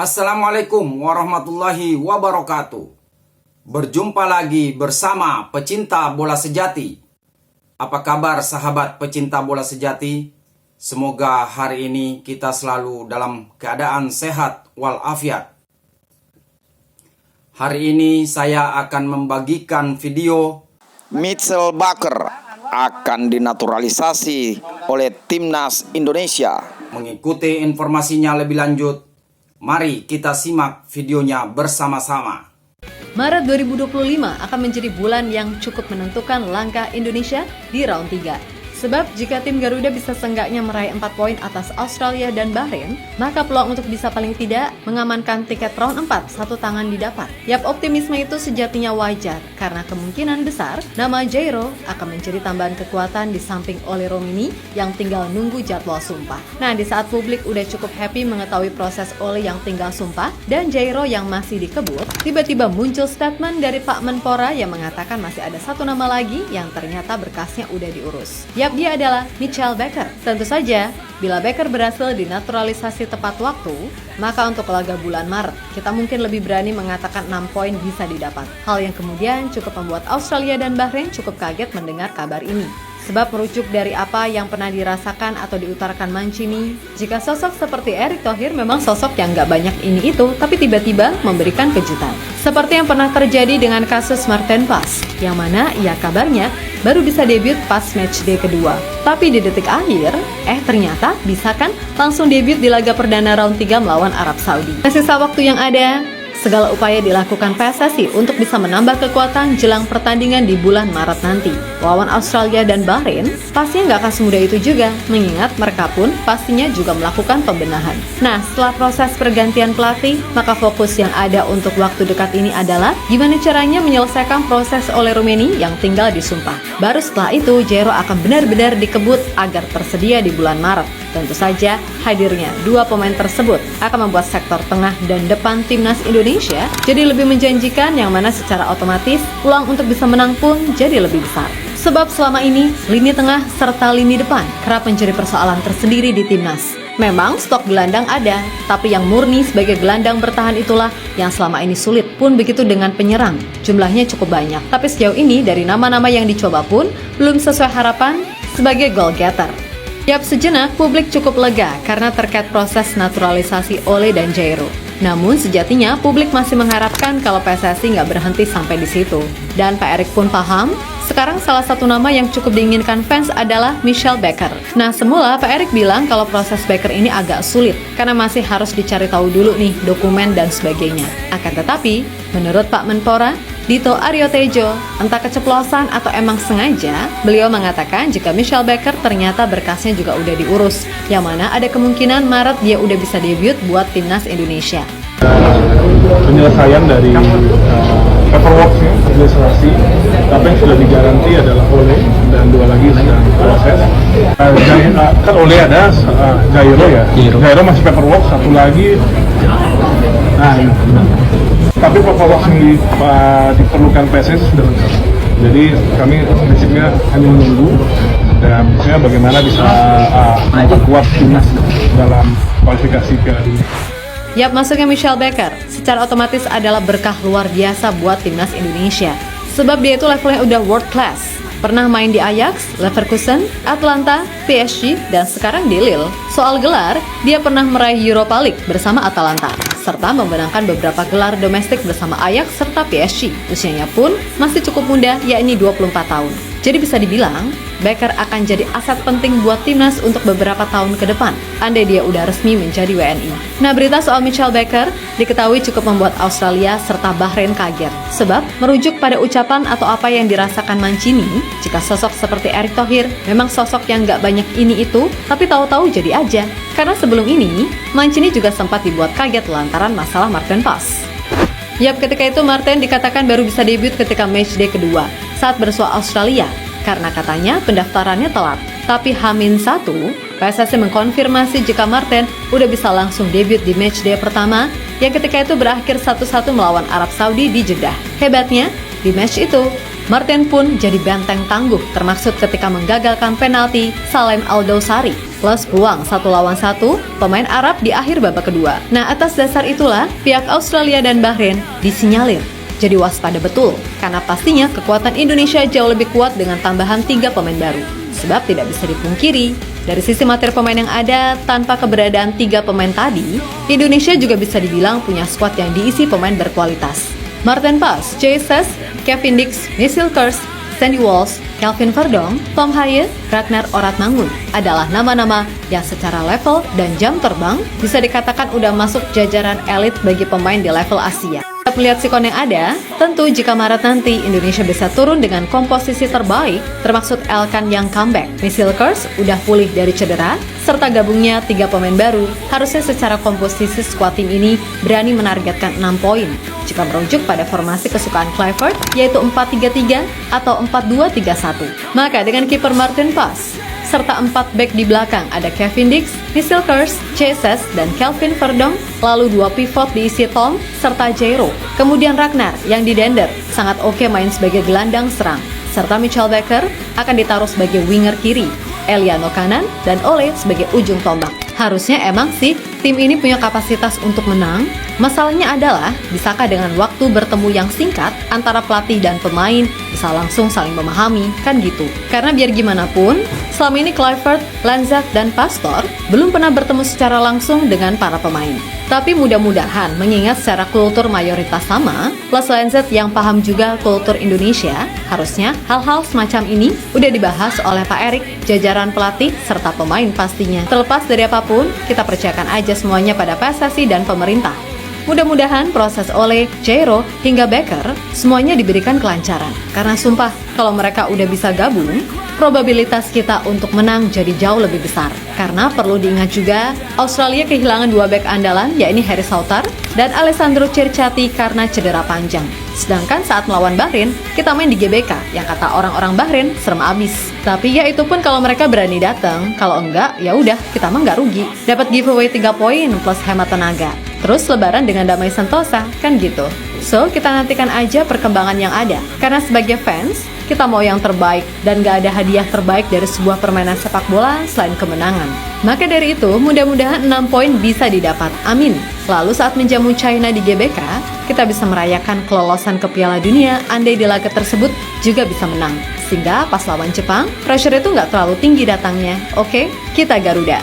Assalamualaikum warahmatullahi wabarakatuh. Berjumpa lagi bersama pecinta bola sejati. Apa kabar sahabat pecinta bola sejati? Semoga hari ini kita selalu dalam keadaan sehat walafiat. Hari ini saya akan membagikan video Mitchell Baker akan dinaturalisasi oleh Timnas Indonesia. Mengikuti informasinya lebih lanjut, mari kita simak videonya bersama-sama. Maret 2025 akan menjadi bulan yang cukup menentukan langkah Indonesia di round 3. Sebab jika tim Garuda bisa seenggaknya meraih 4 poin atas Australia dan Bahrain, maka peluang untuk bisa paling tidak mengamankan tiket round 4 satu tangan didapat. Yap, optimisme itu sejatinya wajar karena kemungkinan besar nama Jairo akan menjadi tambahan kekuatan di samping Ole Romini yang tinggal nunggu jadwal sumpah. Nah, di saat publik udah cukup happy mengetahui proses Ole yang tinggal sumpah dan Jairo yang masih dikebut, tiba-tiba muncul statement dari Pak Menpora yang mengatakan masih ada satu nama lagi yang ternyata berkasnya udah diurus. Yap, dia adalah Mitchell Baker. Tentu saja, bila Baker berhasil dinaturalisasi tepat waktu, maka untuk laga bulan Maret, kita mungkin lebih berani mengatakan 6 poin bisa didapat. Hal yang kemudian cukup membuat Australia dan Bahrain cukup kaget mendengar kabar ini. Sebab merujuk dari apa yang pernah dirasakan atau diutarakan Mancini, jika sosok seperti Erick Thohir memang sosok yang gak banyak ini itu, tapi tiba-tiba memberikan kejutan. Seperti yang pernah terjadi dengan kasus Maarten Vos, yang mana ia kabarnya baru bisa debut pas matchday kedua. Tapi di detik akhir, ternyata bisa kan langsung debut di laga perdana round 3 melawan Arab Saudi. Sisa waktu yang ada, segala upaya dilakukan PSSI untuk bisa menambah kekuatan jelang pertandingan di bulan Maret nanti. Lawan Australia dan Bahrain, pastinya nggak akan semudah itu juga, mengingat mereka pun pastinya juga melakukan pembenahan. Nah, setelah proses pergantian pelatih, maka fokus yang ada untuk waktu dekat ini adalah gimana caranya menyelesaikan proses Ole Romini yang tinggal disumpah. Baru setelah itu, Jairo akan benar-benar dikebut agar tersedia di bulan Maret. Tentu saja, hadirnya dua pemain tersebut akan membuat sektor tengah dan depan timnas Indonesia jadi lebih menjanjikan, yang mana secara otomatis peluang untuk bisa menang pun jadi lebih besar. Sebab selama ini, lini tengah serta lini depan kerap menjadi persoalan tersendiri di timnas. Memang stok gelandang ada, tapi yang murni sebagai gelandang bertahan itulah yang selama ini sulit. Pun begitu dengan penyerang, jumlahnya cukup banyak. Tapi sejauh ini dari nama-nama yang dicoba pun belum sesuai harapan sebagai goal getter. Yap, sejenak publik cukup lega karena terkait proses naturalisasi Ole dan Jairo. Namun sejatinya publik masih mengharapkan kalau PSSI nggak berhenti sampai di situ. Dan Pak Erick pun paham, sekarang salah satu nama yang cukup diinginkan fans adalah Mitchell Baker. Nah, semula Pak Erick bilang kalau proses Baker ini agak sulit karena masih harus dicari tahu dulu nih dokumen dan sebagainya. Akan tetapi, menurut Pak Menpora, Dito Aryo Tejo, entah keceplosan atau emang sengaja, beliau mengatakan jika Mitchell Baker ternyata berkasnya juga udah diurus, yang mana ada kemungkinan Maret dia udah bisa debut buat timnas Indonesia. Penyelesaian dari paperwork-nya, administrasi, tapi yang sudah digaranti adalah Ole dan dua lagi sedang proses. Kan Ole ada, Jairo ya. Jairo masih paperwork, satu lagi. Nah, ini. Tapi paperwork yang diperlukan PSSI sudah lengkap. Jadi kami prinsipnya hanya menunggu dan misalnya bagaimana bisa memperkuat timnas dalam kualifikasi Piala Dunia. Yap, masuknya Mitchell Baker secara otomatis adalah berkah luar biasa buat timnas Indonesia. Sebab dia itu levelnya udah world class. Pernah main di Ajax, Leverkusen, Atlanta, PSG, dan sekarang di Lille. Soal gelar, dia pernah meraih Europa League bersama Atalanta, serta memenangkan beberapa gelar domestik bersama Ajax serta PSG. Usianya pun masih cukup muda, yakni 24 tahun. Jadi bisa dibilang, Baker akan jadi aset penting buat timnas untuk beberapa tahun ke depan, andai dia udah resmi menjadi WNI. Nah, berita soal Mitchell Baker diketahui cukup membuat Australia serta Bahrain kaget. Sebab, merujuk pada ucapan atau apa yang dirasakan Mancini, jika sosok seperti Erick Thohir memang sosok yang gak banyak ini itu, tapi tahu-tahu jadi aja. Karena sebelum ini, Mancini juga sempat dibuat kaget lantaran masalah Maarten Vos. Yap, ketika itu Maarten dikatakan baru bisa debut ketika matchday kedua saat bersua Australia karena katanya pendaftarannya telat. Tapi H-1, PSSI mengkonfirmasi jika Maarten udah bisa langsung debut di matchday pertama yang ketika itu berakhir 1-1 melawan Arab Saudi di Jeddah. Hebatnya, di match itu Martin pun jadi benteng tangguh, termaksud ketika menggagalkan penalti Salem Aldosari plus buang 1 lawan 1 pemain Arab di akhir babak kedua. Nah, atas dasar itulah pihak Australia dan Bahrain disinyalir jadi waspada betul, karena pastinya kekuatan Indonesia jauh lebih kuat dengan tambahan 3 pemain baru. Sebab tidak bisa dipungkiri, dari sisi materi pemain yang ada, tanpa keberadaan 3 pemain tadi, Indonesia juga bisa dibilang punya skuad yang diisi pemain berkualitas. Martin Paes, Jay Sess, Kevin Dix, Michel Kers, Sandy Walsh, Kelvin Verdong, Tom Haaien, Ragnar Oratmangun adalah nama-nama yang secara level dan jam terbang bisa dikatakan udah masuk jajaran elit bagi pemain di level Asia. Melihat sikon yang ada, tentu jika Maret nanti Indonesia bisa turun dengan komposisi terbaik, termaksud Elkan yang comeback, Michel Kers udah pulih dari cedera, serta gabungnya 3 pemain baru, harusnya secara komposisi skuad tim ini berani menargetkan 6 poin. Jika merujuk pada formasi kesukaan Clifford, yaitu 4-3-3 atau 4-2-3-1. Maka dengan kiper Martin Paes, serta 4 back di belakang ada Kevin Dix, Michel Kers, Jay Sess, dan Kelvin Verdong, lalu 2 pivot diisi Tom serta Jairo. Kemudian Ragnar yang didender sangat oke main sebagai gelandang serang, serta Mitchell Baker akan ditaruh sebagai winger kiri, Eliano kanan, dan Ole sebagai ujung tombak. Harusnya emang sih tim ini punya kapasitas untuk menang. Masalahnya adalah bisakah dengan waktu bertemu yang singkat antara pelatih dan pemain bisa langsung saling memahami, kan gitu. Karena biar gimana pun, selama ini Clifford, Lanzat, dan Pastor belum pernah bertemu secara langsung dengan para pemain. Tapi mudah-mudahan mengingat secara kultur mayoritas sama, plus Lanzat yang paham juga kultur Indonesia, harusnya hal-hal semacam ini udah dibahas oleh Pak Erik, jajaran pelatih, serta pemain pastinya. Terlepas dari apapun, kita percayakan aja semuanya pada PSSI dan pemerintah. Mudah-mudahan proses Ole, Jairo, hingga Baker semuanya diberikan kelancaran. Karena sumpah, kalau mereka udah bisa gabung, probabilitas kita untuk menang jadi jauh lebih besar. Karena perlu diingat juga, Australia kehilangan 2 bek andalan, yakni Harry Sauter dan Alessandro Cerciati karena cedera panjang. Sedangkan saat melawan Bahrain, kita main di GBK, yang kata orang-orang Bahrain serem abis. Tapi ya itu pun kalau mereka berani datang, kalau enggak, ya udah kita mah nggak rugi. Dapat giveaway 3 poin plus hemat tenaga. Terus lebaran dengan damai sentosa, kan gitu. So, kita nantikan aja perkembangan yang ada. Karena sebagai fans, kita mau yang terbaik dan gak ada hadiah terbaik dari sebuah permainan sepak bola selain kemenangan. Maka dari itu, mudah-mudahan 6 poin bisa didapat. Amin. Lalu saat menjamu China di GBK, kita bisa merayakan kelolosan ke Piala Dunia andai di laga tersebut juga bisa menang. Sehingga pas lawan Jepang, pressure itu gak terlalu tinggi datangnya. Oke, kita Garuda.